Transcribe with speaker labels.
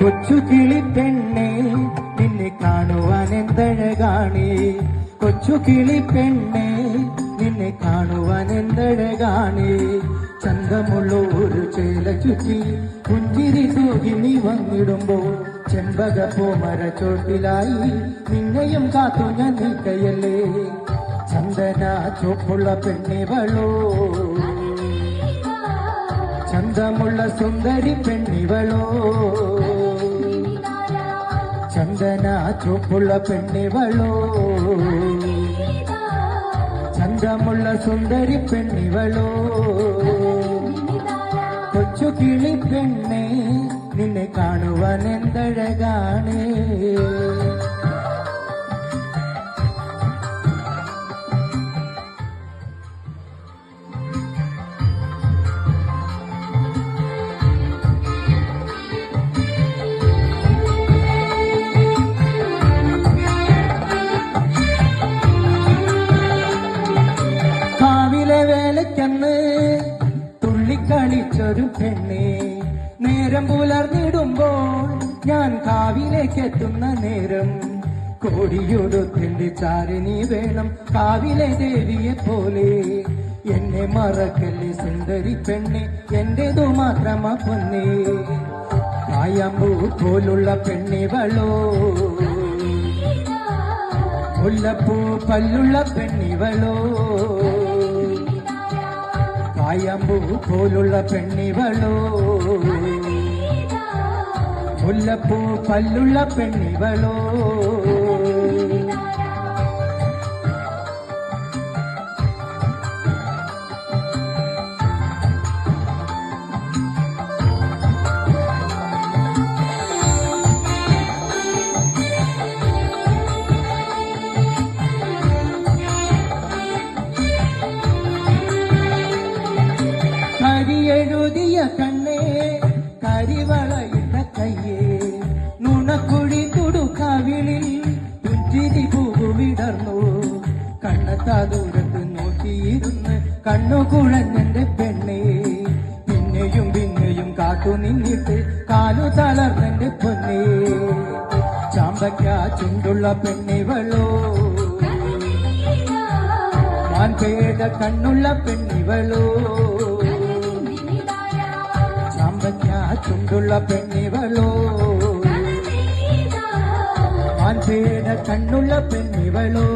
Speaker 1: കൊച്ചു കിളിപ്പെണ്ണേ നിന്നെ കാണുവാൻ എന്തഴകാണേ, കൊച്ചു കിളിപ്പെണ്ണേ നിന്നെ കാണുവാൻ എന്തഴകാണേ. ചന്തമുള്ള ഒരു ചേല ചുറ്റി പുഞ്ചിരി തൂകി നീ വന്നിടുമ്പോൾ ചെമ്പക പൂമര ചോട്ടിലായി നിന്നെയും കാത്തു ഞാൻ നിൽക്കയല്ലേ. ചന്ദന ചോപ്പുള്ള പെണ്ണിവളോ, ചന്തമുള്ള സുന്ദരി പെണ്ണിവളോ, ചന്ദന ചോപ്പുള്ള പെണ്ണിവളോ, ചന്തമുള്ള സുന്ദരി പെണ്ണിവളോ. കൊച്ചു കിളി പെണ്ണേ നിന്നെ കാണുവാൻ എന്തഴകാണേ. വേലയ്ക്കന്ന് തുള്ളിക്കളിച്ചൊരു പെണ്ണേ, നേരം പുലർന്നിടുമ്പോൾ ഞാൻ കാവിലേക്ക് എത്തുന്ന നേരം കോടിയൊടുത്തിന്റെ ചാരിണി വേണം കാവിലെ ദേവിയെ പോലെ. എന്നെ മറക്കല്ലേ സുന്ദരി പെണ്ണെ, എന്റേതു മാത്രമാ പൊന്നേ. കായമ്പൂ പോലുള്ള പെണ്ണിവളോ, മുല്ലപ്പൂ പല്ലുള്ള പെണ്ണിവളോ, കായമ്പൂ പോലുള്ള പെണ്ണിവളോ, മുല്ലപ്പൂ പല്ലുള്ള പെണ്ണിവളോ. കരിയെഴുതിയ കണ്ണേ, കരിവളയിട്ട കയ്യേ, നുണക്കുഴി തുടുക്കാവിളിൽ പുഞ്ചിരി പൂവിടർന്നു. കണ്ണത്താ ദൂരത്ത് നോക്കിയിരുന്ന് കണ്ണുകുഴഞ്ഞെന്റെ പെണ്ണേ, പിന്നെയും പിന്നെയും കാത്തു നിന്നിട്ട് കാലു തളർന്നെന്റെ പൊന്നേ. ചാമ്പയ്ക്ക ചുണ്ടുള്ള പെണ്ണിവളോ, മാൻപേട കണ്ണുള്ള പെണ്ണിവളോ, ചുണ്ടുള്ള പെണ്ണിവളോ, മാൻപേട കണ്ണുള്ള പെണ്ണിവളോ.